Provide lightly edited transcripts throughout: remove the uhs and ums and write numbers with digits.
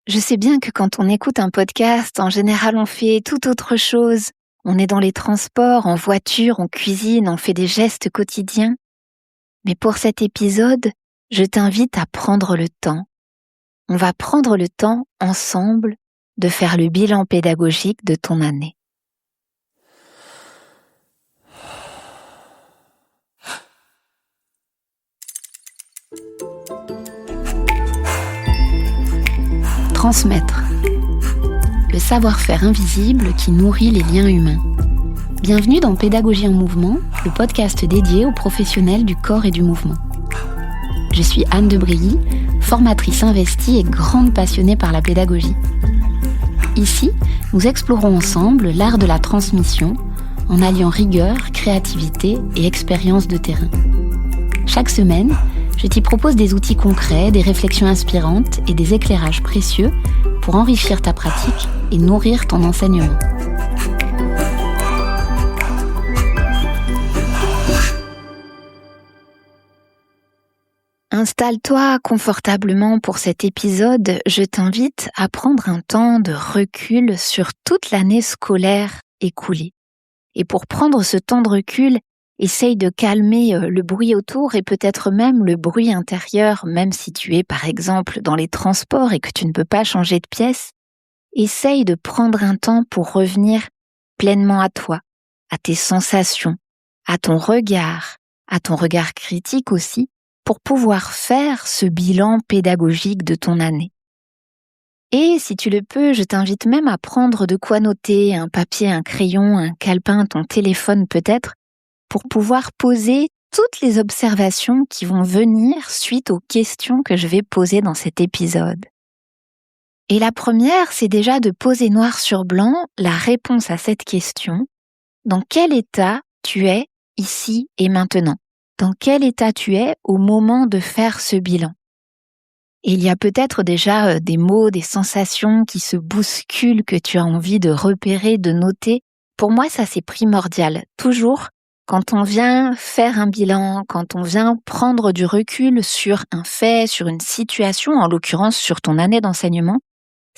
Je sais bien que quand on écoute un podcast, en général, on fait tout autre chose. On est dans les transports, en voiture, on cuisine, on fait des gestes quotidiens. Mais pour cet épisode, je t'invite à prendre le temps. On va prendre le temps ensemble de faire le bilan pédagogique de ton année. Transmettre. Le savoir-faire invisible qui nourrit les liens humains. Bienvenue dans Pédagogie en mouvement, le podcast dédié aux professionnels du corps et du mouvement. Je suis Anne de Brilly, formatrice investie et grande passionnée par la pédagogie. Ici, nous explorons ensemble l'art de la transmission en alliant rigueur, créativité et expérience de terrain. Chaque semaine, je t'y propose des outils concrets, des réflexions inspirantes et des éclairages précieux pour enrichir ta pratique et nourrir ton enseignement. Installe-toi confortablement pour cet épisode. Je t'invite à prendre un temps de recul sur toute l'année scolaire écoulée. Et pour prendre ce temps de recul, essaye de calmer le bruit autour et peut-être même le bruit intérieur, même si tu es par exemple dans les transports et que tu ne peux pas changer de pièce. Essaye de prendre un temps pour revenir pleinement à toi, à tes sensations, à ton regard critique aussi, pour pouvoir faire ce bilan pédagogique de ton année. Et si tu le peux, je t'invite même à prendre de quoi noter, un papier, un crayon, un calepin, ton téléphone peut-être, pour pouvoir poser toutes les observations qui vont venir suite aux questions que je vais poser dans cet épisode. Et la première, c'est déjà de poser noir sur blanc la réponse à cette question. Dans quel état tu es ici et maintenant ? Dans quel état tu es au moment de faire ce bilan ? Et il y a peut-être déjà des mots, des sensations qui se bousculent, que tu as envie de repérer, de noter. Pour moi, ça c'est primordial. Toujours, quand on vient faire un bilan, quand on vient prendre du recul sur un fait, sur une situation, en l'occurrence sur ton année d'enseignement,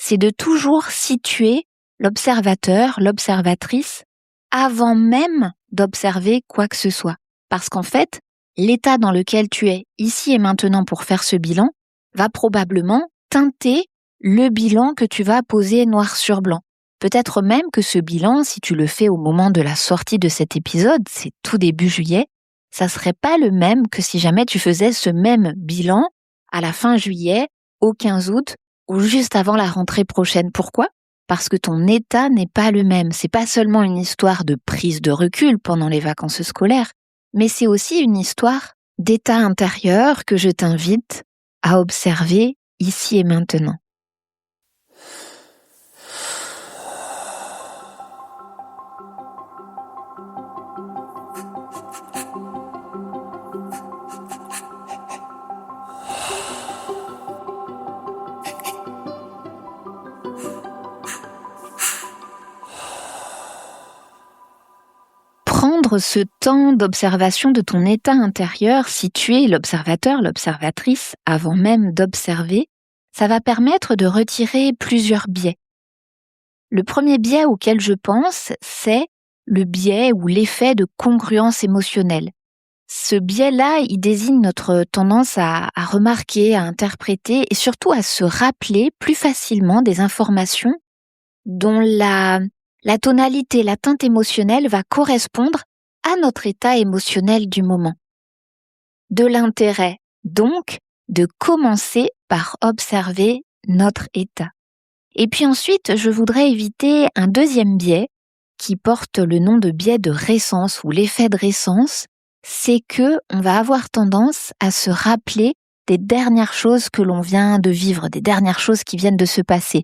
c'est de toujours situer l'observateur, l'observatrice, avant même d'observer quoi que ce soit. Parce qu'en fait, l'état dans lequel tu es ici et maintenant pour faire ce bilan va probablement teinter le bilan que tu vas poser noir sur blanc. Peut-être même que ce bilan, si tu le fais au moment de la sortie de cet épisode, c'est tout début juillet, ça serait pas le même que si jamais tu faisais ce même bilan à la fin juillet, au 15 août ou juste avant la rentrée prochaine. Pourquoi ? Parce que ton état n'est pas le même. C'est pas seulement une histoire de prise de recul pendant les vacances scolaires, mais c'est aussi une histoire d'état intérieur que je t'invite à observer ici et maintenant. Prendre ce temps d'observation de ton état intérieur, si tu es l'observateur, l'observatrice, avant même d'observer, ça va permettre de retirer plusieurs biais. Le premier biais auquel je pense, c'est le biais ou l'effet de congruence émotionnelle. Ce biais-là, il désigne notre tendance à remarquer, à interpréter et surtout à se rappeler plus facilement des informations dont la tonalité, la teinte émotionnelle va correspondre à notre état émotionnel du moment. De l'intérêt, donc, de commencer par observer notre état. Et puis ensuite, je voudrais éviter un deuxième biais qui porte le nom de biais de récence ou l'effet de récence, c'est que on va avoir tendance à se rappeler des dernières choses que l'on vient de vivre, des dernières choses qui viennent de se passer.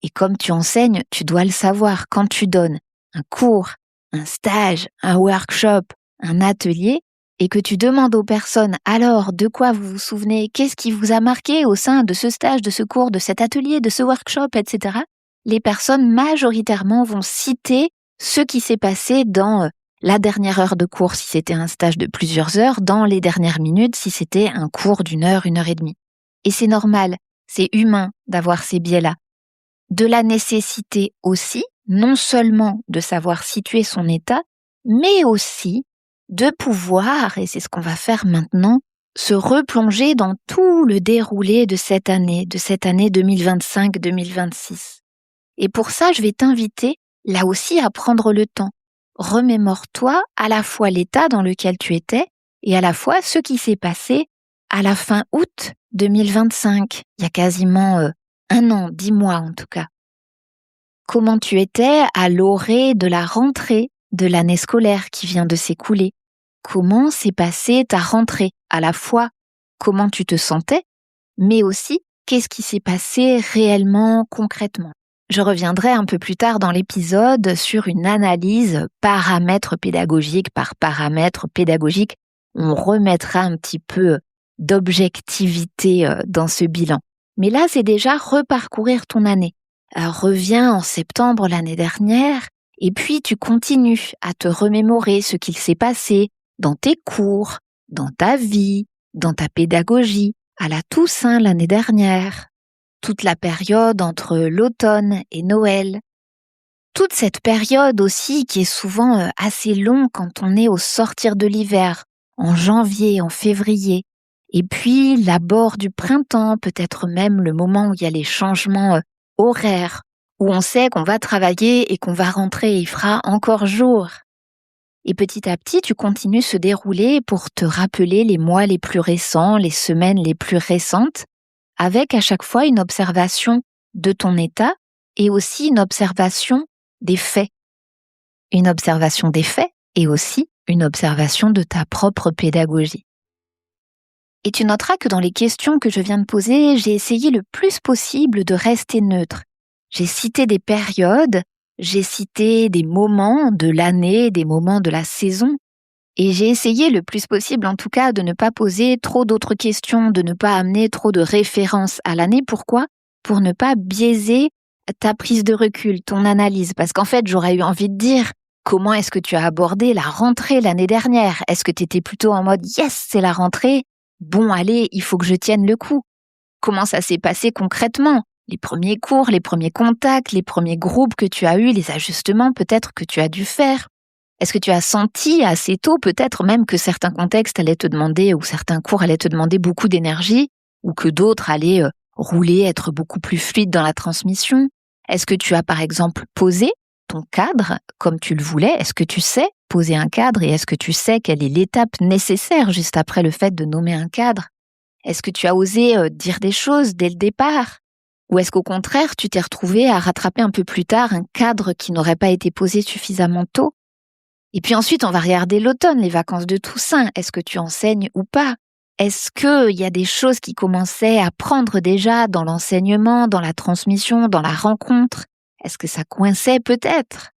Et comme tu enseignes, tu dois le savoir, quand tu donnes un cours, un stage, un workshop, un atelier, et que tu demandes aux personnes « Alors, de quoi vous vous souvenez ? Qu'est-ce qui vous a marqué au sein de ce stage, de ce cours, de cet atelier, de ce workshop, etc. » Les personnes majoritairement vont citer ce qui s'est passé dans la dernière heure de cours si c'était un stage de plusieurs heures, dans les dernières minutes si c'était un cours d'1 heure, 1 heure et demie. Et c'est normal, c'est humain d'avoir ces biais-là. de la nécessité aussi, non seulement de savoir situer son état, mais aussi de pouvoir, et c'est ce qu'on va faire maintenant, se replonger dans tout le déroulé de cette année 2025-2026. Et pour ça, je vais t'inviter là aussi à prendre le temps. Remémore-toi à la fois l'état dans lequel tu étais et à la fois ce qui s'est passé à la fin août 2025, il y a quasiment 1 an, 10 mois en tout cas. Comment tu étais à l'orée de la rentrée de l'année scolaire qui vient de s'écouler? Comment s'est passée ta rentrée? À la fois, comment tu te sentais, mais aussi, qu'est-ce qui s'est passé réellement, concrètement? Je reviendrai un peu plus tard dans l'épisode sur une analyse paramètre pédagogique par paramètre pédagogique. On remettra un petit peu d'objectivité dans ce bilan. Mais là, c'est déjà reparcourir ton année. Reviens en septembre l'année dernière et puis tu continues à te remémorer ce qu'il s'est passé dans tes cours, dans ta vie, dans ta pédagogie, à la Toussaint l'année dernière, toute la période entre l'automne et Noël. Toute cette période aussi qui est souvent assez longue quand on est au sortir de l'hiver, en janvier, en février. Et puis l'abord du printemps, peut-être même le moment où il y a les changements horaires, où on sait qu'on va travailler et qu'on va rentrer et il fera encore jour. Et petit à petit, tu continues se dérouler pour te rappeler les mois les plus récents, les semaines les plus récentes, avec à chaque fois une observation de ton état et aussi une observation des faits. Une observation des faits et aussi une observation de ta propre pédagogie. Et tu noteras que dans les questions que je viens de poser, j'ai essayé le plus possible de rester neutre. J'ai cité des périodes, j'ai cité des moments de l'année, des moments de la saison, et j'ai essayé le plus possible en tout cas de ne pas poser trop d'autres questions, de ne pas amener trop de références à l'année. Pourquoi ? Pour ne pas biaiser ta prise de recul, ton analyse. Parce qu'en fait, j'aurais eu envie de dire, comment est-ce que tu as abordé la rentrée l'année dernière ? Est-ce que tu étais plutôt en mode « yes, c'est la rentrée », bon, allez, il faut que je tienne le coup. Comment ça s'est passé concrètement ? Les premiers cours, les premiers contacts, les premiers groupes que tu as eus, les ajustements peut-être que tu as dû faire. Est-ce que tu as senti assez tôt peut-être même que certains contextes allaient te demander ou certains cours allaient te demander beaucoup d'énergie ou que d'autres allaient rouler, être beaucoup plus fluides dans la transmission ? Est-ce que tu as par exemple posé ton cadre comme tu le voulais ? Est-ce que tu sais poser un cadre et est-ce que tu sais quelle est l'étape nécessaire juste après le fait de nommer un cadre ? Est-ce que tu as osé dire des choses dès le départ ? Ou est-ce qu'au contraire, tu t'es retrouvé à rattraper un peu plus tard un cadre qui n'aurait pas été posé suffisamment tôt ? Et puis ensuite, on va regarder l'automne, les vacances de Toussaint. Est-ce que tu enseignes ou pas ? Est-ce qu'il y a des choses qui commençaient à prendre déjà dans l'enseignement, dans la transmission, dans la rencontre ? Est-ce que ça coinçait peut-être ?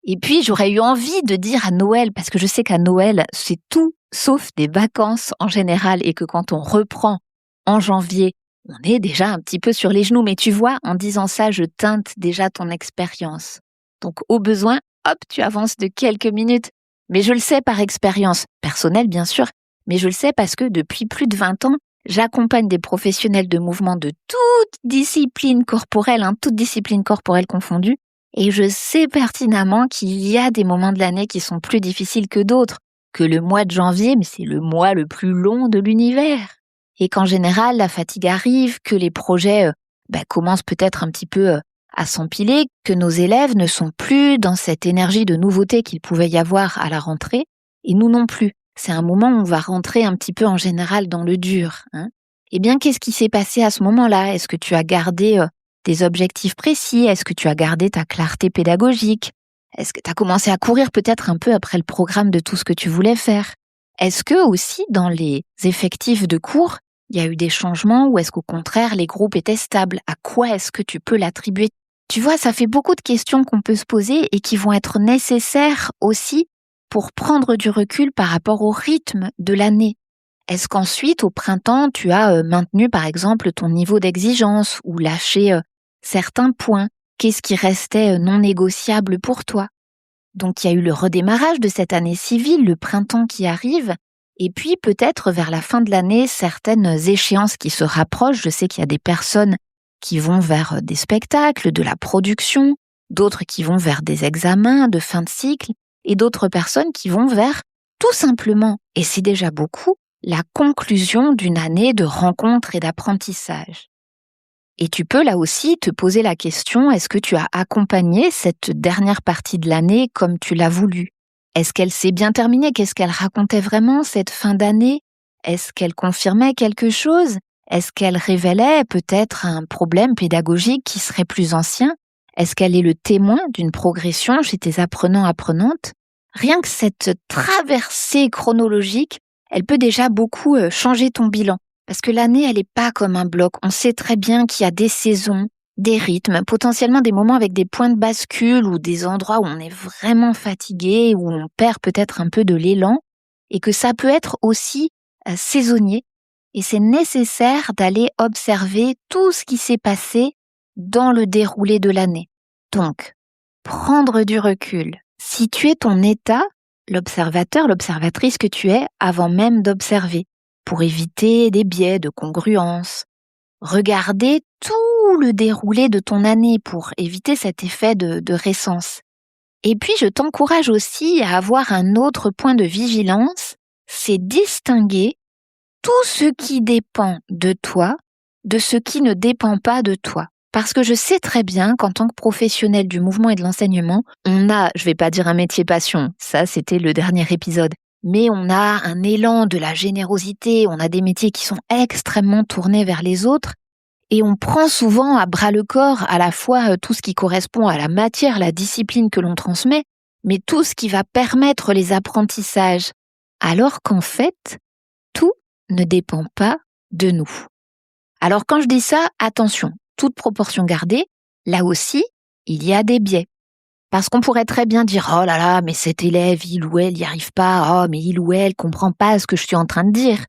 Et puis, j'aurais eu envie de dire à Noël, parce que je sais qu'à Noël, c'est tout sauf des vacances en général et que quand on reprend en janvier, on est déjà un petit peu sur les genoux. Mais tu vois, en disant ça, je teinte déjà ton expérience. Donc, au besoin, hop, tu avances de quelques minutes. Mais je le sais par expérience personnelle, bien sûr, mais je le sais parce que depuis plus de 20 ans, j'accompagne des professionnels de mouvement de toute discipline corporelle, toutes disciplines corporelles confondues, et je sais pertinemment qu'il y a des moments de l'année qui sont plus difficiles que d'autres, que le mois de janvier, mais c'est le mois le plus long de l'univers. Et qu'en général, la fatigue arrive, que les projets commencent peut-être un petit peu à s'empiler, que nos élèves ne sont plus dans cette énergie de nouveauté qu'il pouvait y avoir à la rentrée, et nous non plus. C'est un moment où on va rentrer un petit peu en général dans le dur. Eh bien, qu'est-ce qui s'est passé à ce moment-là ? Est-ce que tu as gardé des objectifs précis ? Est-ce que tu as gardé ta clarté pédagogique ? Est-ce que tu as commencé à courir peut-être un peu après le programme de tout ce que tu voulais faire ? Est-ce que aussi dans les effectifs de cours, il y a eu des changements ou est-ce qu'au contraire les groupes étaient stables ? À quoi est-ce que tu peux l'attribuer ? Tu vois, ça fait beaucoup de questions qu'on peut se poser et qui vont être nécessaires aussi pour prendre du recul par rapport au rythme de l'année. Est-ce qu'ensuite, au printemps, tu as maintenu par exemple ton niveau d'exigence ou lâché certains points ? Qu'est-ce qui restait non négociable pour toi ? Donc il y a eu le redémarrage de cette année civile, le printemps qui arrive, et puis peut-être vers la fin de l'année, certaines échéances qui se rapprochent. Je sais qu'il y a des personnes qui vont vers des spectacles, de la production, d'autres qui vont vers des examens de fin de cycle, et d'autres personnes qui vont vers tout simplement, et c'est déjà beaucoup, la conclusion d'une année de rencontres et d'apprentissage. Et tu peux là aussi te poser la question, est-ce que tu as accompagné cette dernière partie de l'année comme tu l'as voulu? Est-ce qu'elle s'est bien terminée? Qu'est-ce qu'elle racontait vraiment cette fin d'année? Est-ce qu'elle confirmait quelque chose? Est-ce qu'elle révélait peut-être un problème pédagogique qui serait plus ancien? Est-ce qu'elle est le témoin d'une progression chez tes apprenants-apprenantes? Rien que cette traversée chronologique, elle peut déjà beaucoup changer ton bilan. Parce que l'année, elle n'est pas comme un bloc. On sait très bien qu'il y a des saisons, des rythmes, potentiellement des moments avec des points de bascule ou des endroits où on est vraiment fatigué, où on perd peut-être un peu de l'élan, et que ça peut être aussi saisonnier. Et c'est nécessaire d'aller observer tout ce qui s'est passé dans le déroulé de l'année. Donc, prendre du recul, situer ton état, l'observateur, l'observatrice que tu es, avant même d'observer, pour éviter des biais de congruence. Regarder tout le déroulé de ton année pour éviter cet effet de récence. Et puis, je t'encourage aussi à avoir un autre point de vigilance, c'est distinguer tout ce qui dépend de toi de ce qui ne dépend pas de toi. Parce que je sais très bien qu'en tant que professionnel du mouvement et de l'enseignement, on a, je vais pas dire un métier passion, ça c'était le dernier épisode, mais on a un élan de la générosité, on a des métiers qui sont extrêmement tournés vers les autres, et on prend souvent à bras le corps à la fois tout ce qui correspond à la matière, la discipline que l'on transmet, mais tout ce qui va permettre les apprentissages. Alors qu'en fait, tout ne dépend pas de nous. Alors quand je dis ça, attention, toute proportion gardée, là aussi, il y a des biais. Parce qu'on pourrait très bien dire « Oh là là, mais cet élève, il ou elle n'y arrive pas. Oh, mais il ou elle comprend pas ce que je suis en train de dire. »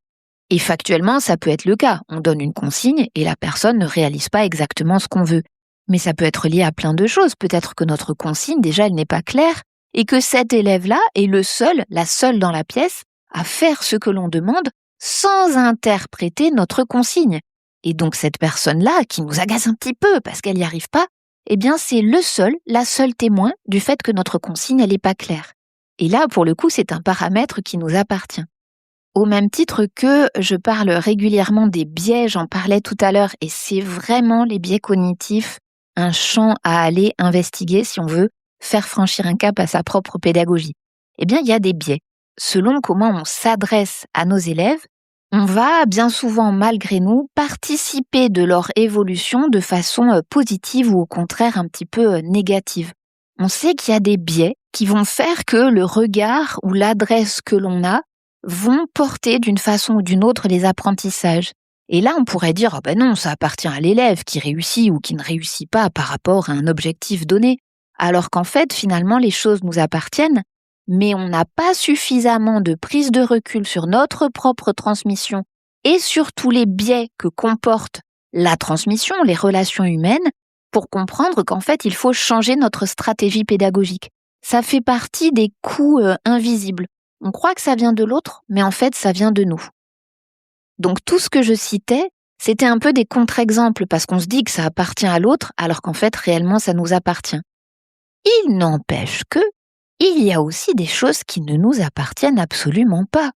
Et factuellement, ça peut être le cas. On donne une consigne et la personne ne réalise pas exactement ce qu'on veut. Mais ça peut être lié à plein de choses. Peut-être que notre consigne, déjà, elle n'est pas claire et que cet élève-là est le seul, la seule dans la pièce à faire ce que l'on demande sans interpréter notre consigne. Et donc cette personne-là, qui nous agace un petit peu parce qu'elle n'y arrive pas, eh bien c'est le seul, la seule témoin du fait que notre consigne, elle n'est pas claire. Et là, pour le coup, c'est un paramètre qui nous appartient. Au même titre que je parle régulièrement des biais, j'en parlais tout à l'heure, et c'est vraiment les biais cognitifs, un champ à aller investiguer si on veut faire franchir un cap à sa propre pédagogie. Eh bien, il y a des biais. Selon comment on s'adresse à nos élèves, on va bien souvent, malgré nous, participer de leur évolution de façon positive ou au contraire un petit peu négative. On sait qu'il y a des biais qui vont faire que le regard ou l'adresse que l'on a vont porter d'une façon ou d'une autre les apprentissages. Et là, on pourrait dire, oh ben non, ça appartient à l'élève qui réussit ou qui ne réussit pas par rapport à un objectif donné. Alors qu'en fait, finalement, les choses nous appartiennent, mais on n'a pas suffisamment de prise de recul sur notre propre transmission et sur tous les biais que comporte la transmission, les relations humaines, pour comprendre qu'en fait, il faut changer notre stratégie pédagogique. Ça fait partie des coûts invisibles. On croit que ça vient de l'autre, mais en fait, ça vient de nous. Donc tout ce que je citais, c'était un peu des contre-exemples, parce qu'on se dit que ça appartient à l'autre, alors qu'en fait, réellement, ça nous appartient. Il n'empêche que il y a aussi des choses qui ne nous appartiennent absolument pas.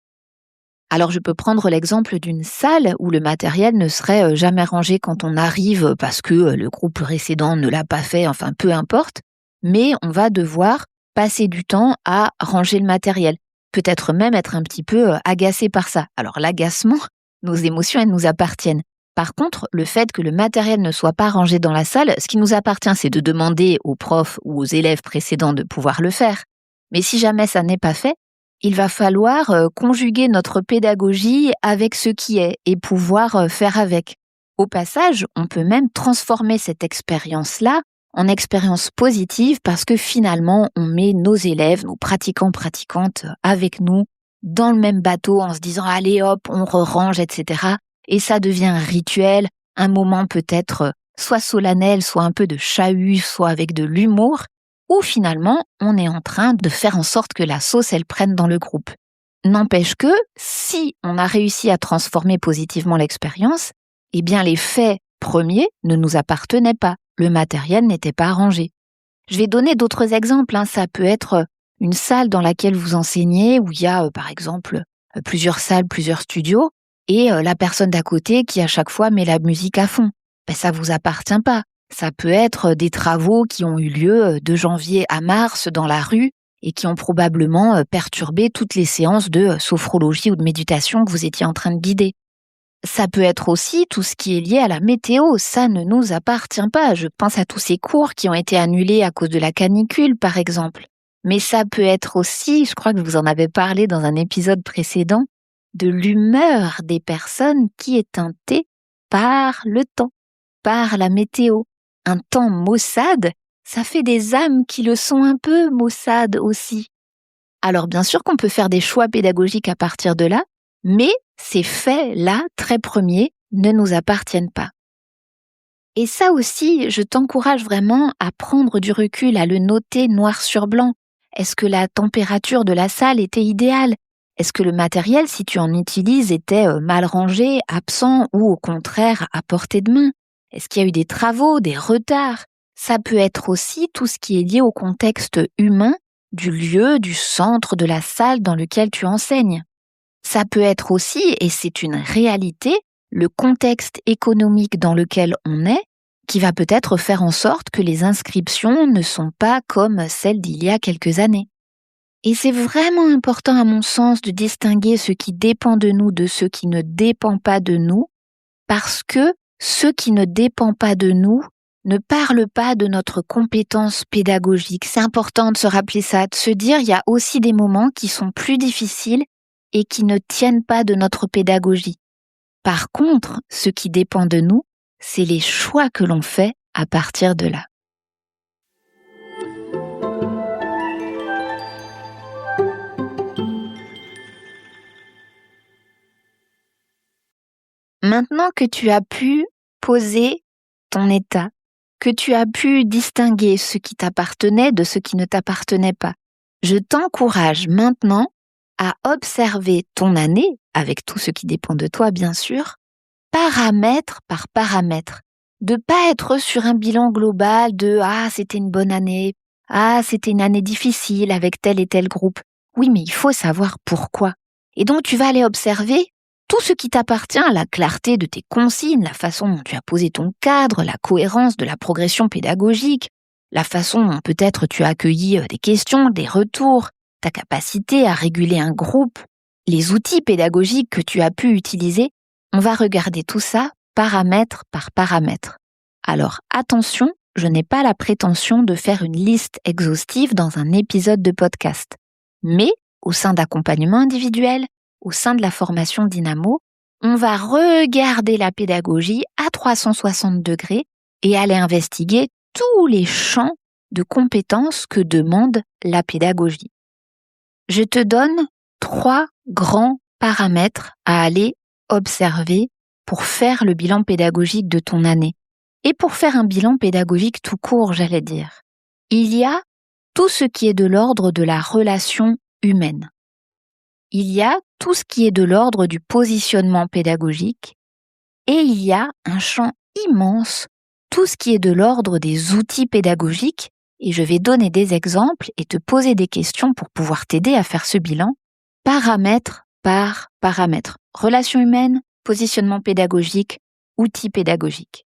Alors je peux prendre l'exemple d'une salle où le matériel ne serait jamais rangé quand on arrive parce que le groupe précédent ne l'a pas fait, enfin peu importe, mais on va devoir passer du temps à ranger le matériel. Peut-être même être un petit peu agacé par ça. Alors l'agacement, nos émotions, elles nous appartiennent. Par contre, le fait que le matériel ne soit pas rangé dans la salle, ce qui nous appartient, c'est de demander aux profs ou aux élèves précédents de pouvoir le faire. Mais si jamais ça n'est pas fait, il va falloir conjuguer notre pédagogie avec ce qui est et pouvoir faire avec. Au passage, on peut même transformer cette expérience-là en expérience positive parce que finalement, on met nos élèves, nos pratiquants-pratiquantes avec nous dans le même bateau en se disant « allez hop, on re-range, etc. » Et ça devient un rituel, un moment peut-être soit solennel, soit un peu de chahut, soit avec de l'humour, où finalement, on est en train de faire en sorte que la sauce, elle prenne dans le groupe. N'empêche que, si on a réussi à transformer positivement l'expérience, eh bien les faits premiers ne nous appartenaient pas. Le matériel n'était pas arrangé. Je vais donner d'autres exemples. Ça peut être une salle dans laquelle vous enseignez, où il y a, par exemple, plusieurs salles, plusieurs studios, et la personne d'à côté qui, à chaque fois, met la musique à fond. Ça vous appartient pas. Ça peut être des travaux qui ont eu lieu de janvier à mars dans la rue et qui ont probablement perturbé toutes les séances de sophrologie ou de méditation que vous étiez en train de guider. Ça peut être aussi tout ce qui est lié à la météo, ça ne nous appartient pas. Je pense à tous ces cours qui ont été annulés à cause de la canicule, par exemple. Mais ça peut être aussi, je crois que vous en avez parlé dans un épisode précédent, de l'humeur des personnes qui est teintée par le temps, par la météo. Un temps maussade, ça fait des âmes qui le sont un peu maussades aussi. Alors bien sûr qu'on peut faire des choix pédagogiques à partir de là, mais ces faits-là, très premiers, ne nous appartiennent pas. Et ça aussi, je t'encourage vraiment à prendre du recul, à le noter noir sur blanc. Est-ce que la température de la salle était idéale ? Est-ce que le matériel, si tu en utilises, était mal rangé, absent ou au contraire à portée de main ? Est-ce qu'il y a eu des travaux, des retards ? Ça peut être aussi tout ce qui est lié au contexte humain du lieu, du centre, de la salle dans lequel tu enseignes. Ça peut être aussi, et c'est une réalité, le contexte économique dans lequel on est, qui va peut-être faire en sorte que les inscriptions ne sont pas comme celles d'il y a quelques années. Et c'est vraiment important à mon sens de distinguer ce qui dépend de nous de ce qui ne dépend pas de nous, parce que ce qui ne dépend pas de nous ne parle pas de notre compétence pédagogique. C'est important de se rappeler ça, de se dire il y a aussi des moments qui sont plus difficiles et qui ne tiennent pas de notre pédagogie. Par contre, ce qui dépend de nous, c'est les choix que l'on fait à partir de là. Maintenant que tu as pu poser ton état, que tu as pu distinguer ce qui t'appartenait de ce qui ne t'appartenait pas, je t'encourage maintenant à observer ton année, avec tout ce qui dépend de toi bien sûr, paramètre par paramètre. De pas être sur un bilan global de « Ah, c'était une bonne année »,« Ah, c'était une année difficile avec tel et tel groupe ». Oui, mais il faut savoir pourquoi. Et donc tu vas aller observer tout ce qui t'appartient, la clarté de tes consignes, la façon dont tu as posé ton cadre, la cohérence de la progression pédagogique, la façon dont peut-être tu as accueilli des questions, des retours, ta capacité à réguler un groupe, les outils pédagogiques que tu as pu utiliser. On va regarder tout ça paramètre par paramètre. Alors attention, je n'ai pas la prétention de faire une liste exhaustive dans un épisode de podcast. Mais au sein d'accompagnement individuel, au sein de la formation Dynamo, on va regarder la pédagogie à 360 degrés et aller investiguer tous les champs de compétences que demande la pédagogie. Je te donne 3 grands paramètres à aller observer pour faire le bilan pédagogique de ton année. Et pour faire un bilan pédagogique tout court, j'allais dire. Il y a tout ce qui est de l'ordre de la relation humaine. Il y a tout ce qui est de l'ordre du positionnement pédagogique et il y a un champ immense, tout ce qui est de l'ordre des outils pédagogiques, et je vais donner des exemples et te poser des questions pour pouvoir t'aider à faire ce bilan, paramètre par paramètre. Relation humaine, positionnement pédagogique, outils pédagogiques.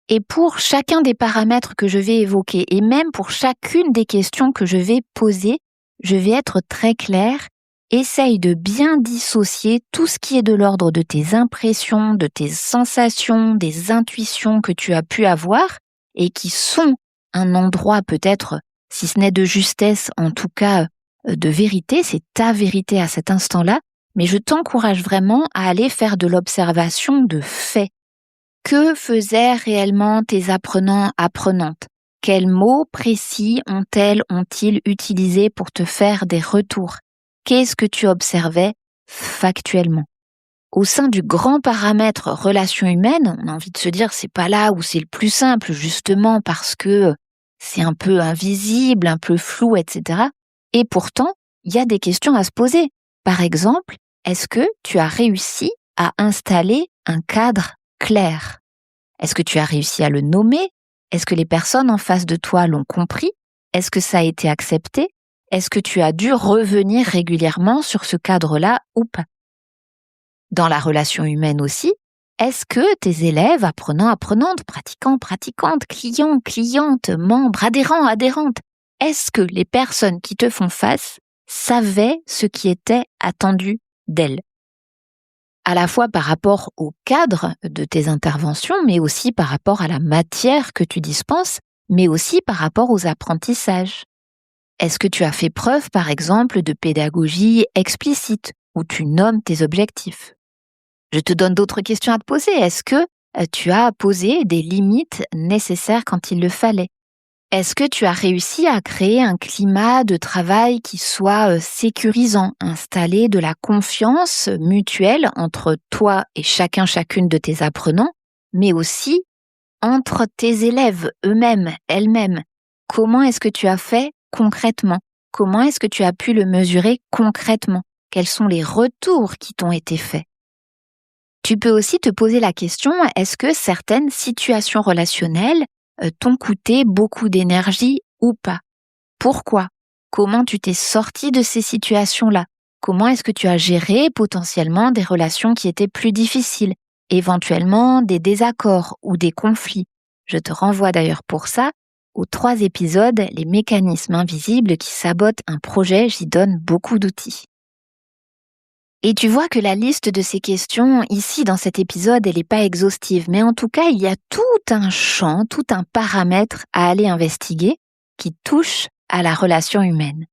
Et pour chacun des paramètres que je vais évoquer, et même pour chacune des questions que je vais poser, je vais être très claire. Essaye de bien dissocier tout ce qui est de l'ordre de tes impressions, de tes sensations, des intuitions que tu as pu avoir et qui sont un endroit peut-être, si ce n'est de justesse, en tout cas de vérité, c'est ta vérité à cet instant-là, mais je t'encourage vraiment à aller faire de l'observation de faits. Que faisaient réellement tes apprenants-apprenantes ? Quels mots précis ont-ils utilisés pour te faire des retours ? Qu'est-ce que tu observais factuellement ? Au sein du grand paramètre relation humaine, on a envie de se dire c'est pas là où c'est le plus simple, justement parce que c'est un peu invisible, un peu flou, etc. Et pourtant, il y a des questions à se poser. Par exemple, est-ce que tu as réussi à installer un cadre clair ? Est-ce que tu as réussi à le nommer? Est-ce que les personnes en face de toi l'ont compris? Est-ce que ça a été accepté? Est-ce que tu as dû revenir régulièrement sur ce cadre-là ou pas? Dans la relation humaine aussi, est-ce que tes élèves, apprenants, apprenantes, pratiquants, pratiquantes, clients, clientes, membres, adhérents, adhérentes, est-ce que les personnes qui te font face savaient ce qui était attendu d'elles? À la fois par rapport au cadre de tes interventions, mais aussi par rapport à la matière que tu dispenses, mais aussi par rapport aux apprentissages. Est-ce que tu as fait preuve, par exemple, de pédagogie explicite, où tu nommes tes objectifs? Je te donne d'autres questions à te poser. Est-ce que tu as posé des limites nécessaires quand il le fallait? Est-ce que tu as réussi à créer un climat de travail qui soit sécurisant, installer de la confiance mutuelle entre toi et chacune de tes apprenants, mais aussi entre tes élèves eux-mêmes, elles-mêmes? Comment est-ce que tu as fait concrètement? Comment est-ce que tu as pu le mesurer concrètement? Quels sont les retours qui t'ont été faits? Tu peux aussi te poser la question, est-ce que certaines situations relationnelles t'ont coûté beaucoup d'énergie ou pas? Pourquoi? Comment tu t'es sorti de ces situations-là? Comment est-ce que tu as géré potentiellement des relations qui étaient plus difficiles, éventuellement des désaccords ou des conflits? Je te renvoie d'ailleurs pour ça aux 3 épisodes, les mécanismes invisibles qui sabotent un projet, j'y donne beaucoup d'outils. Et tu vois que la liste de ces questions, ici dans cet épisode, elle n'est pas exhaustive, mais en tout cas, il y a tout un champ, tout un paramètre à aller investiguer qui touche à la relation humaine.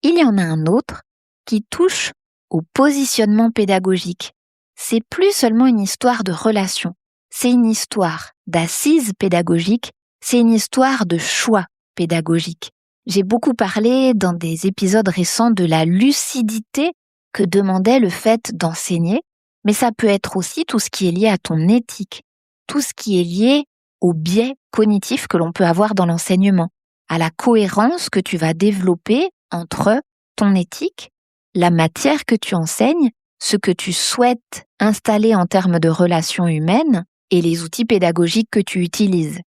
Il y en a un autre qui touche au positionnement pédagogique. C'est plus seulement une histoire de relation, c'est une histoire d'assise pédagogique, c'est une histoire de choix pédagogique. J'ai beaucoup parlé dans des épisodes récents de la lucidité que demandait le fait d'enseigner, mais ça peut être aussi tout ce qui est lié à ton éthique, tout ce qui est lié au biais cognitif que l'on peut avoir dans l'enseignement, à la cohérence que tu vas développer entre ton éthique, la matière que tu enseignes, ce que tu souhaites installer en termes de relations humaines et les outils pédagogiques que tu utilises.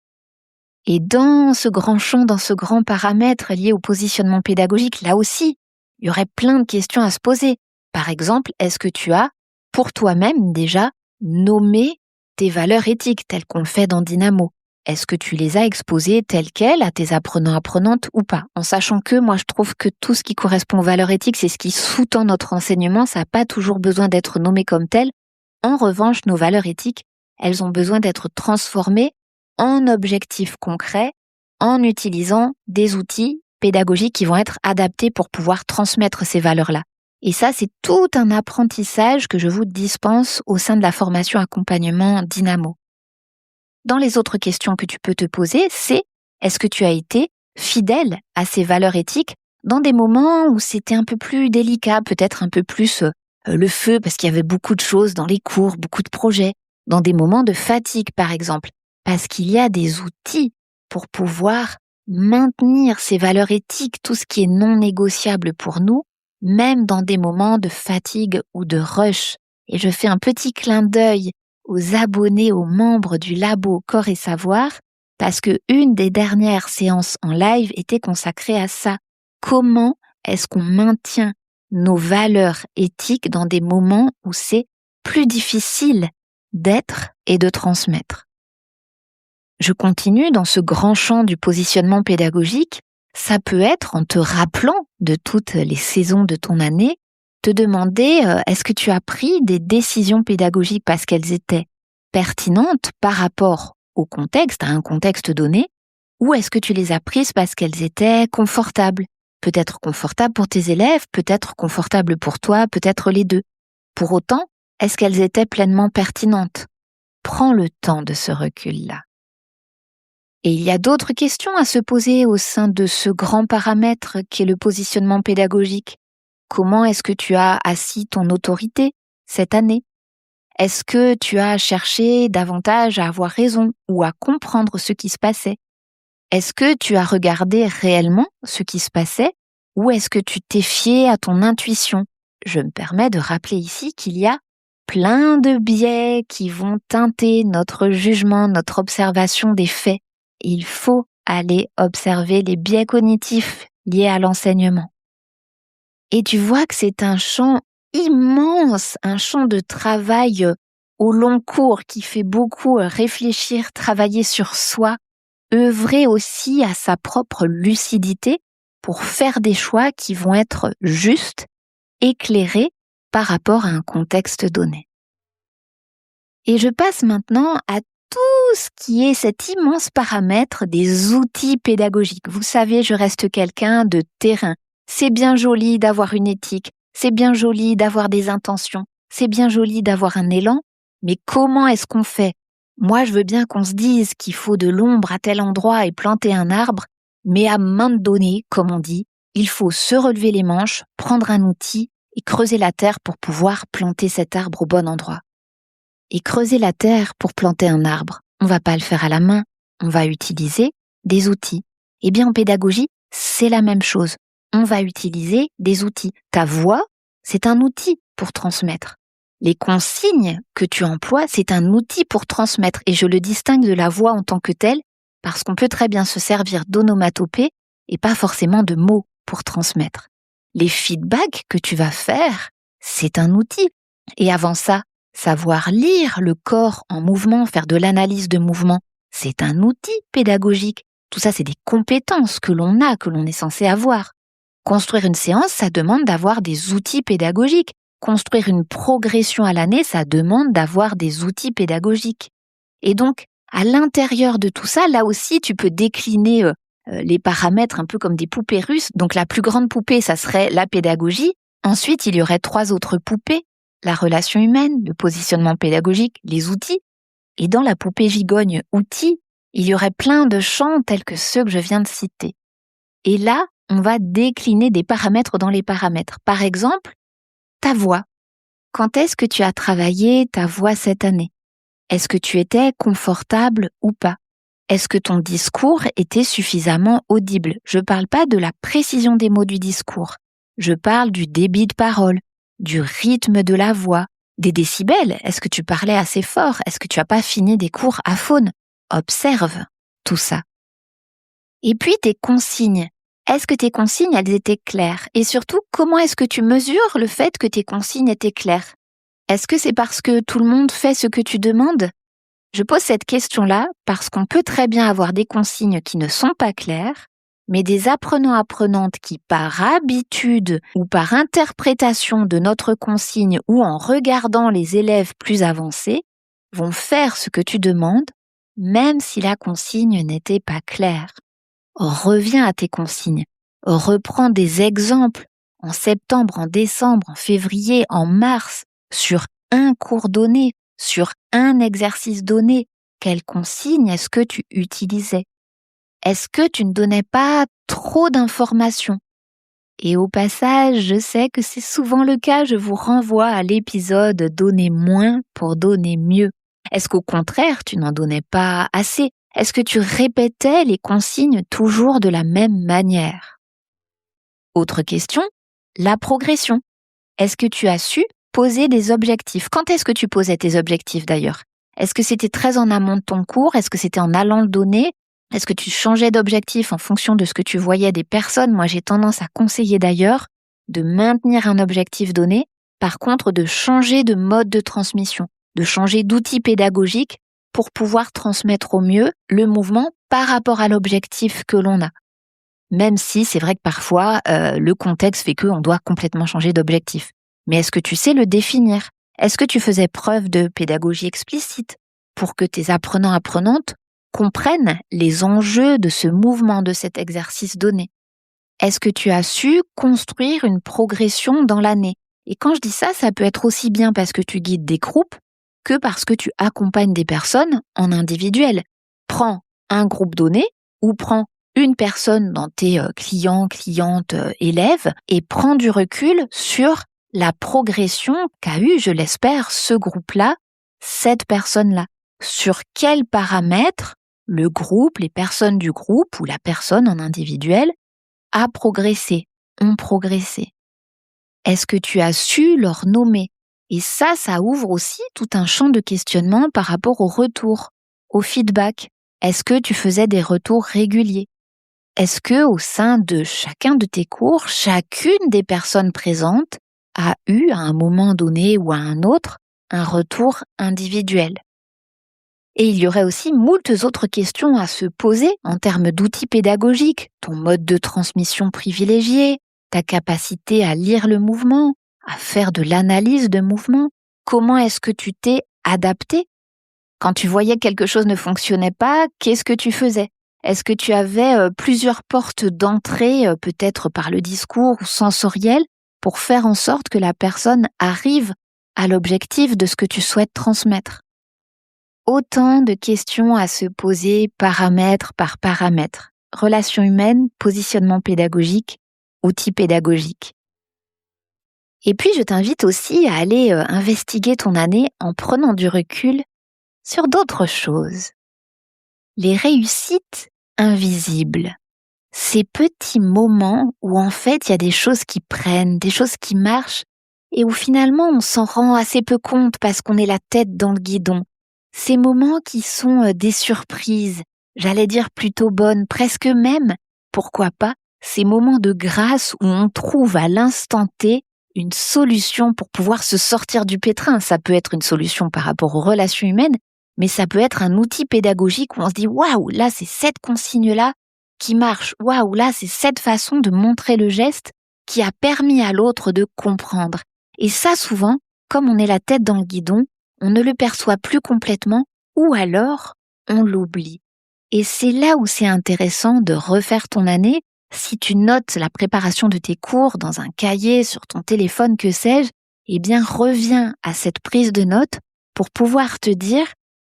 Et dans ce grand champ, dans ce grand paramètre lié au positionnement pédagogique, là aussi, il y aurait plein de questions à se poser. Par exemple, est-ce que tu as, pour toi-même déjà, nommé tes valeurs éthiques telles qu'on le fait dans Dynamo? Est-ce que tu les as exposées telles quelles à tes apprenants-apprenantes ou pas? En sachant que moi, je trouve que tout ce qui correspond aux valeurs éthiques, c'est ce qui sous-tend notre enseignement, ça n'a pas toujours besoin d'être nommé comme tel. En revanche, nos valeurs éthiques, elles ont besoin d'être transformées en objectifs concrets en utilisant des outils pédagogiques qui vont être adaptés pour pouvoir transmettre ces valeurs-là. Et ça, c'est tout un apprentissage que je vous dispense au sein de la formation accompagnement Dynamo. Dans les autres questions que tu peux te poser, c'est est-ce que tu as été fidèle à ces valeurs éthiques dans des moments où c'était un peu plus délicat, peut-être un peu plus le feu parce qu'il y avait beaucoup de choses dans les cours, beaucoup de projets, dans des moments de fatigue par exemple, parce qu'il y a des outils pour pouvoir maintenir ces valeurs éthiques, tout ce qui est non négociable pour nous, même dans des moments de fatigue ou de rush. Et je fais un petit clin d'œil aux abonnés, aux membres du labo Corps et Savoir, parce que une des dernières séances en live était consacrée à ça. Comment est-ce qu'on maintient nos valeurs éthiques dans des moments où c'est plus difficile d'être et de transmettre? Je continue dans ce grand champ du positionnement pédagogique. Ça peut être, en te rappelant de toutes les saisons de ton année, te demander est-ce que tu as pris des décisions pédagogiques parce qu'elles étaient pertinentes par rapport au contexte, à un contexte donné, ou est-ce que tu les as prises parce qu'elles étaient confortables? Peut-être confortables pour tes élèves, peut-être confortables pour toi, peut-être les deux. Pour autant, est-ce qu'elles étaient pleinement pertinentes? Prends le temps de ce recul-là. Et il y a d'autres questions à se poser au sein de ce grand paramètre qu'est le positionnement pédagogique. Comment est-ce que tu as assis ton autorité cette année? Est-ce que tu as cherché davantage à avoir raison ou à comprendre ce qui se passait? Est-ce que tu as regardé réellement ce qui se passait ou est-ce que tu t'es fié à ton intuition? Je me permets de rappeler ici qu'il y a plein de biais qui vont teinter notre jugement, notre observation des faits. Il faut aller observer les biais cognitifs liés à l'enseignement. Et tu vois que c'est un champ immense, un champ de travail au long cours qui fait beaucoup réfléchir, travailler sur soi, œuvrer aussi à sa propre lucidité pour faire des choix qui vont être justes, éclairés par rapport à un contexte donné. Et je passe maintenant à tout ce qui est cet immense paramètre des outils pédagogiques. Vous savez, je reste quelqu'un de terrain. C'est bien joli d'avoir une éthique, c'est bien joli d'avoir des intentions, c'est bien joli d'avoir un élan, mais comment est-ce qu'on fait ? Moi, je veux bien qu'on se dise qu'il faut de l'ombre à tel endroit et planter un arbre, mais à main donnée, comme on dit, il faut se relever les manches, prendre un outil et creuser la terre pour pouvoir planter cet arbre au bon endroit. Et creuser la terre pour planter un arbre, on va pas le faire à la main, on va utiliser des outils. Eh bien, en pédagogie, c'est la même chose. On va utiliser des outils. Ta voix, c'est un outil pour transmettre. Les consignes que tu emploies, c'est un outil pour transmettre. Et je le distingue de la voix en tant que telle, parce qu'on peut très bien se servir d'onomatopée et pas forcément de mots pour transmettre. Les feedbacks que tu vas faire, c'est un outil. Et avant ça, savoir lire le corps en mouvement, faire de l'analyse de mouvement, c'est un outil pédagogique. Tout ça, c'est des compétences que l'on a, que l'on est censé avoir. Construire une séance, ça demande d'avoir des outils pédagogiques. Construire une progression à l'année, ça demande d'avoir des outils pédagogiques. Et donc, à l'intérieur de tout ça, là aussi, tu peux décliner les paramètres un peu comme des poupées russes. Donc, la plus grande poupée, ça serait la pédagogie. Ensuite, il y aurait 3 autres poupées. La relation humaine, le positionnement pédagogique, les outils. Et dans la poupée gigogne outils, il y aurait plein de champs tels que ceux que je viens de citer. Et là, on va décliner des paramètres dans les paramètres. Par exemple, ta voix. Quand est-ce que tu as travaillé ta voix cette année ? Est-ce que tu étais confortable ou pas ? Est-ce que ton discours était suffisamment audible ? Je ne parle pas de la précision des mots du discours. Je parle du débit de parole, du rythme de la voix, des décibels. Est-ce que tu parlais assez fort ? Est-ce que tu n'as pas fini des cours à faune ? Observe tout ça. Et puis tes consignes. Est-ce que tes consignes, elles étaient claires ? Et surtout, comment est-ce que tu mesures le fait que tes consignes étaient claires ? Est-ce que c'est parce que tout le monde fait ce que tu demandes ? Je pose cette question-là parce qu'on peut très bien avoir des consignes qui ne sont pas claires, mais des apprenants-apprenantes qui, par habitude ou par interprétation de notre consigne ou en regardant les élèves plus avancés, vont faire ce que tu demandes, même si la consigne n'était pas claire. Reviens à tes consignes. Reprends des exemples en septembre, en décembre, en février, en mars, sur un cours donné, sur un exercice donné. Quelles consignes est-ce que tu utilisais ? Est-ce que tu ne donnais pas trop d'informations ? Et au passage, je sais que c'est souvent le cas, je vous renvoie à l'épisode « Donner moins pour donner mieux ». Est-ce qu'au contraire, tu n'en donnais pas assez ? Est-ce que tu répétais les consignes toujours de la même manière ? Autre question, la progression. Est-ce que tu as su poser des objectifs ? Quand est-ce que tu posais tes objectifs d'ailleurs ? Est-ce que c'était très en amont de ton cours ? Est-ce que c'était en allant le donner ? Est-ce que tu changeais d'objectif en fonction de ce que tu voyais des personnes ? Moi, j'ai tendance à conseiller d'ailleurs de maintenir un objectif donné, par contre de changer de mode de transmission, de changer d'outil pédagogique pour pouvoir transmettre au mieux le mouvement par rapport à l'objectif que l'on a. Même si c'est vrai que parfois, le contexte fait qu'on doit complètement changer d'objectif. Mais est-ce que tu sais le définir ? Est-ce que tu faisais preuve de pédagogie explicite pour que tes apprenants-apprenantes comprennent les enjeux de ce mouvement, de cet exercice donné ? Est-ce que tu as su construire une progression dans l'année ? Et quand je dis ça, ça peut être aussi bien parce que tu guides des groupes que parce que tu accompagnes des personnes en individuel. Prends un groupe donné ou prends une personne dans tes clients, clientes, élèves et prends du recul sur la progression qu'a eu, je l'espère, ce groupe-là, cette personne-là. Sur quels paramètres le groupe, les personnes du groupe ou la personne en individuel a progressé, ont progressé. Est-ce que tu as su leur nommer ? Et ça ouvre aussi tout un champ de questionnement par rapport au retour, au feedback. Est-ce que tu faisais des retours réguliers? Est-ce que au sein de chacun de tes cours, chacune des personnes présentes a eu à un moment donné ou à un autre un retour individuel? Et il y aurait aussi moultes autres questions à se poser en termes d'outils pédagogiques, ton mode de transmission privilégié, ta capacité à lire le mouvement, à faire de l'analyse de mouvement. Comment est-ce que tu t'es adapté? Quand tu voyais que quelque chose ne fonctionnait pas, qu'est-ce que tu faisais? Est-ce que tu avais plusieurs portes d'entrée, peut-être par le discours ou sensoriel, pour faire en sorte que la personne arrive à l'objectif de ce que tu souhaites transmettre? Autant de questions à se poser paramètre par paramètre. Relations humaines, positionnement pédagogique, outils pédagogiques. Et puis je t'invite aussi à aller investiguer ton année en prenant du recul sur d'autres choses. Les réussites invisibles. Ces petits moments où en fait il y a des choses qui prennent, des choses qui marchent et où finalement on s'en rend assez peu compte parce qu'on est la tête dans le guidon. Ces moments qui sont des surprises, j'allais dire plutôt bonnes, presque même, pourquoi pas, ces moments de grâce où on trouve à l'instant T une solution pour pouvoir se sortir du pétrin. Ça peut être une solution par rapport aux relations humaines, mais ça peut être un outil pédagogique où on se dit « Waouh, là c'est cette consigne-là qui marche. Waouh, là c'est cette façon de montrer le geste qui a permis à l'autre de comprendre. » Et ça souvent, comme on est la tête dans le guidon, on ne le perçoit plus complètement ou alors on l'oublie. Et c'est là où c'est intéressant de refaire ton année. Si tu notes la préparation de tes cours dans un cahier, sur ton téléphone, que sais-je, eh bien reviens à cette prise de notes pour pouvoir te dire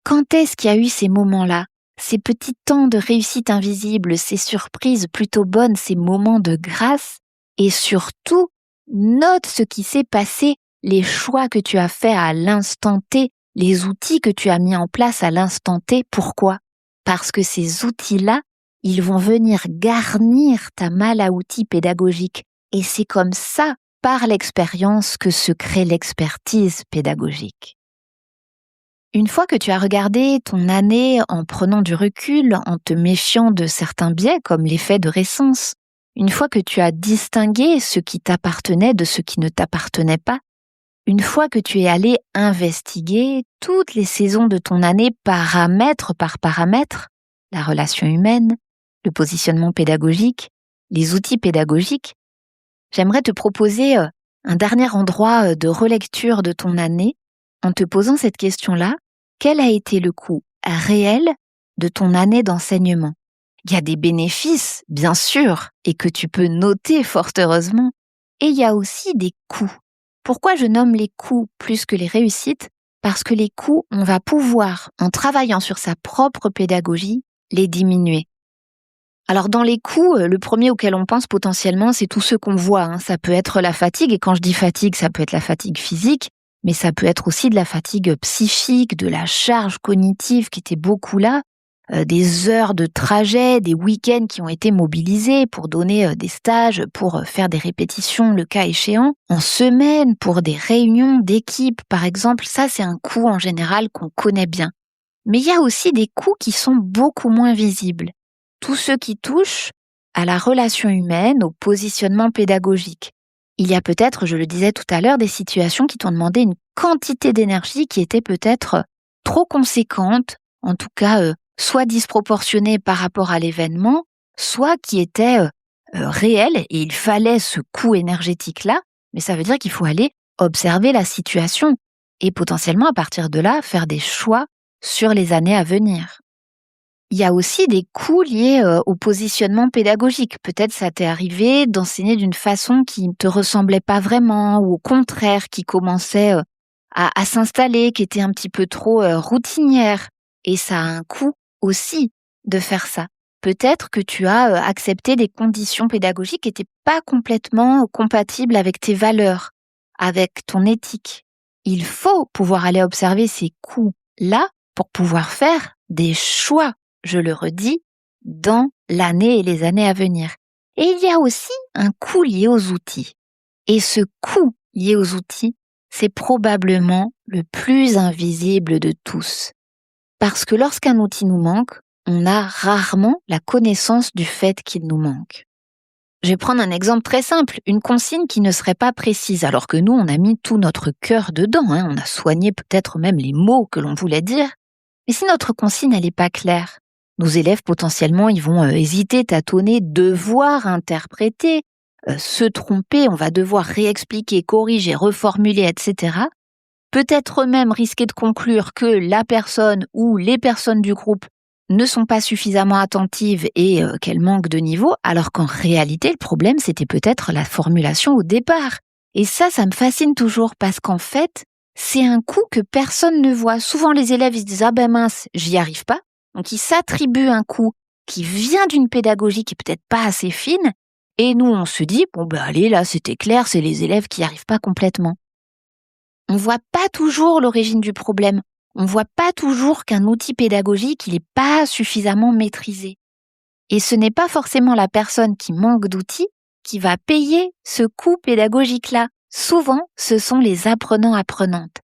quand est-ce qu'il y a eu ces moments-là, ces petits temps de réussite invisible, ces surprises plutôt bonnes, ces moments de grâce, et surtout, note ce qui s'est passé, les choix que tu as faits à l'instant T, les outils que tu as mis en place à l'instant T. Pourquoi? Parce que ces outils-là, ils vont venir garnir ta malle à outils pédagogique. Et c'est comme ça, par l'expérience, que se crée l'expertise pédagogique. Une fois que tu as regardé ton année en prenant du recul, en te méfiant de certains biais comme l'effet de récence, une fois que tu as distingué ce qui t'appartenait de ce qui ne t'appartenait pas, une fois que tu es allé investiguer toutes les saisons de ton année paramètre par paramètre, la relation humaine, le positionnement pédagogique, les outils pédagogiques, j'aimerais te proposer un dernier endroit de relecture de ton année en te posant cette question-là. Quel a été le coût réel de ton année d'enseignement? Il y a des bénéfices, bien sûr, et que tu peux noter fort heureusement. Et il y a aussi des coûts. Pourquoi je nomme les coûts plus que les réussites? Parce que les coûts, on va pouvoir, en travaillant sur sa propre pédagogie, les diminuer. Alors dans les coûts, le premier auquel on pense potentiellement, c'est tous ceux qu'on voit. Ça peut être la fatigue, et quand je dis fatigue, ça peut être la fatigue physique, mais ça peut être aussi de la fatigue psychique, de la charge cognitive qui était beaucoup là, des heures de trajet, des week-ends qui ont été mobilisés pour donner des stages, pour faire des répétitions, le cas échéant, en semaine, pour des réunions d'équipe, par exemple. Ça, c'est un coût en général qu'on connaît bien. Mais il y a aussi des coûts qui sont beaucoup moins visibles. Tous ceux qui touchent à la relation humaine, au positionnement pédagogique. Il y a peut-être, je le disais tout à l'heure, des situations qui t'ont demandé une quantité d'énergie qui était peut-être trop conséquente, en tout cas soit disproportionnée par rapport à l'événement, soit qui était réelle et il fallait ce coût énergétique-là, mais ça veut dire qu'il faut aller observer la situation et potentiellement à partir de là faire des choix sur les années à venir. Il y a aussi des coûts liés au positionnement pédagogique. Peut-être ça t'est arrivé d'enseigner d'une façon qui ne te ressemblait pas vraiment ou au contraire qui commençait à s'installer, qui était un petit peu trop routinière. Et ça a un coût aussi de faire ça. Peut-être que tu as accepté des conditions pédagogiques qui n'étaient pas complètement compatibles avec tes valeurs, avec ton éthique. Il faut pouvoir aller observer ces coûts-là pour pouvoir faire des choix, je le redis, dans l'année et les années à venir. Et il y a aussi un coût lié aux outils. Et ce coût lié aux outils, c'est probablement le plus invisible de tous. Parce que lorsqu'un outil nous manque, on a rarement la connaissance du fait qu'il nous manque. Je vais prendre un exemple très simple, une consigne qui ne serait pas précise, alors que nous, on a mis tout notre cœur dedans, on a soigné peut-être même les mots que l'on voulait dire. Mais si notre consigne, elle n'est pas claire, nos élèves, potentiellement, ils vont hésiter, tâtonner, devoir interpréter, se tromper, on va devoir réexpliquer, corriger, reformuler, etc. Peut-être même risquer de conclure que la personne ou les personnes du groupe ne sont pas suffisamment attentives et qu'elles manquent de niveau, alors qu'en réalité, le problème, c'était peut-être la formulation au départ. Et ça me fascine toujours parce qu'en fait, c'est un coup que personne ne voit. Souvent, les élèves ils se disent « Ah ben mince, j'y arrive pas ». Donc, ils s'attribuent un coup qui vient d'une pédagogie qui est peut-être pas assez fine. Et nous, on se dit « Bon ben allez, là, c'était clair, c'est les élèves qui n'y arrivent pas complètement ». On voit pas toujours l'origine du problème. On voit pas toujours qu'un outil pédagogique, il n'est pas suffisamment maîtrisé. Et ce n'est pas forcément la personne qui manque d'outils qui va payer ce coût pédagogique-là. Souvent, ce sont les apprenants-apprenantes.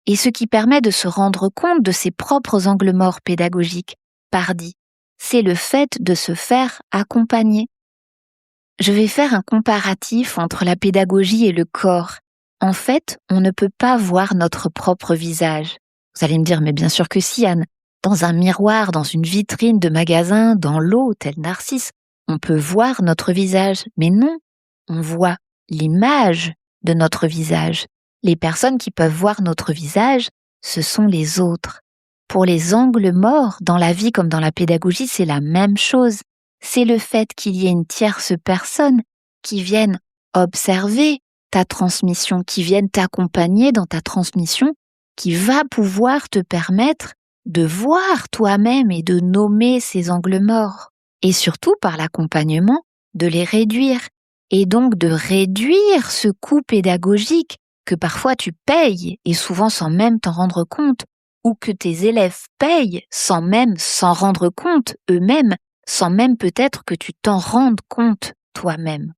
Et ce qui permet de se rendre compte de ses propres angles morts pédagogiques, pardi, c'est le fait de se faire accompagner. Je vais faire un comparatif entre la pédagogie et le corps. En fait, on ne peut pas voir notre propre visage. Vous allez me dire, mais bien sûr que si, Anne. Dans un miroir, dans une vitrine de magasin, dans l'eau, tel Narcisse, on peut voir notre visage. Mais non, on voit l'image de notre visage. Les personnes qui peuvent voir notre visage, ce sont les autres. Pour les angles morts, dans la vie comme dans la pédagogie, c'est la même chose. C'est le fait qu'il y ait une tierce personne qui vienne observer ta transmission, qui vienne t'accompagner dans ta transmission, qui va pouvoir te permettre de voir toi-même et de nommer ces angles morts. Et surtout, par l'accompagnement, de les réduire. Et donc de réduire ce coût pédagogique que parfois tu payes, et souvent sans même t'en rendre compte, ou que tes élèves payent sans même s'en rendre compte eux-mêmes, sans même peut-être que tu t'en rendes compte toi-même.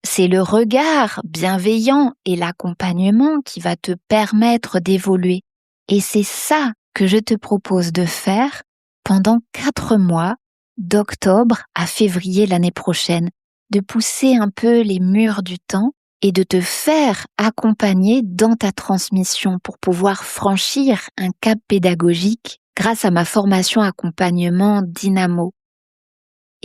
C'est le regard bienveillant et l'accompagnement qui va te permettre d'évoluer. Et c'est ça que je te propose de faire pendant 4 mois, d'octobre à février l'année prochaine, de pousser un peu les murs du temps et de te faire accompagner dans ta transmission pour pouvoir franchir un cap pédagogique grâce à ma formation accompagnement Dynamo.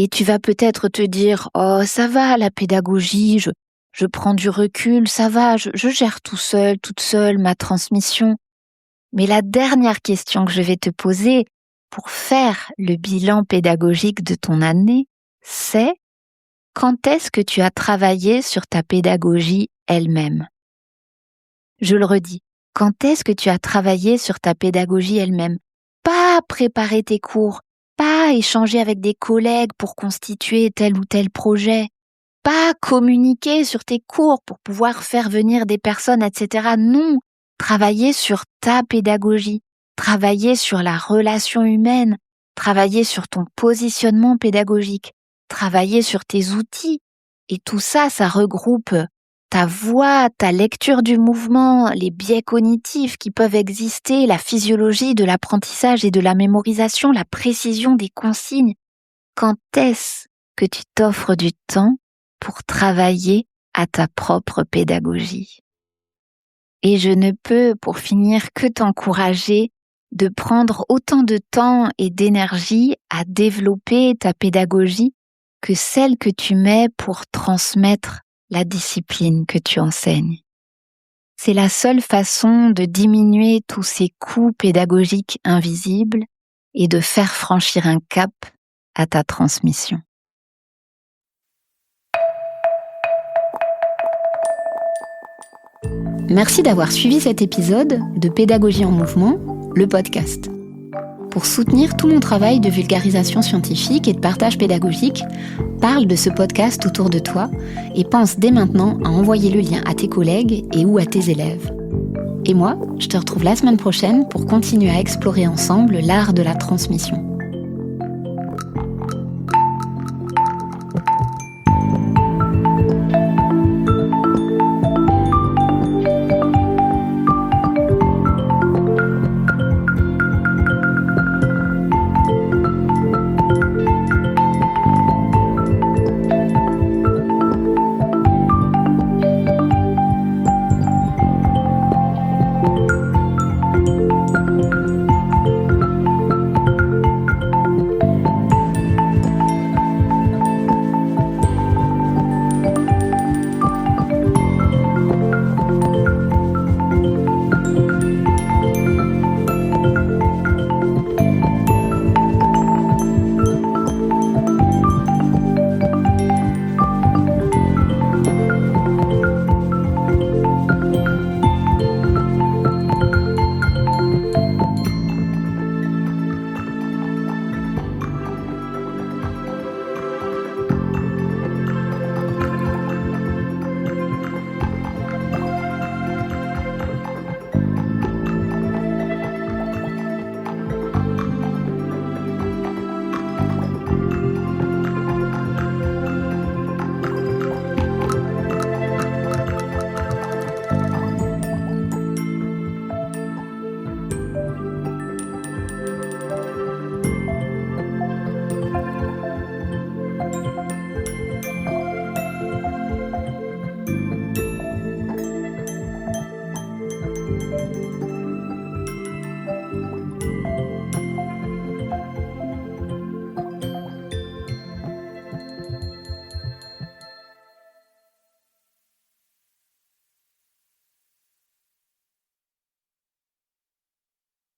Et tu vas peut-être te dire « Oh, ça va, la pédagogie, je prends du recul, ça va, je gère tout seul, toute seule ma transmission. » Mais la dernière question que je vais te poser pour faire le bilan pédagogique de ton année, c'est quand est-ce que tu as travaillé sur ta pédagogie elle-même ? Je le redis, quand est-ce que tu as travaillé sur ta pédagogie elle-même ? Pas préparer tes cours, pas échanger avec des collègues pour constituer tel ou tel projet, pas communiquer sur tes cours pour pouvoir faire venir des personnes, etc. Non, travailler sur ta pédagogie, travailler sur la relation humaine, travailler sur ton positionnement pédagogique, travailler sur tes outils. Et tout ça, ça regroupe ta voix, ta lecture du mouvement, les biais cognitifs qui peuvent exister, la physiologie de l'apprentissage et de la mémorisation, la précision des consignes. Quand est-ce que tu t'offres du temps pour travailler à ta propre pédagogie ? Et je ne peux, pour finir, que t'encourager de prendre autant de temps et d'énergie à développer ta pédagogie que celle que tu mets pour transmettre la discipline que tu enseignes. C'est la seule façon de diminuer tous ces coûts pédagogiques invisibles et de faire franchir un cap à ta transmission. Merci d'avoir suivi cet épisode de Pédagogie en mouvement, le podcast. Pour soutenir tout mon travail de vulgarisation scientifique et de partage pédagogique, parle de ce podcast autour de toi et pense dès maintenant à envoyer le lien à tes collègues et ou à tes élèves. Et moi, je te retrouve la semaine prochaine pour continuer à explorer ensemble l'art de la transmission.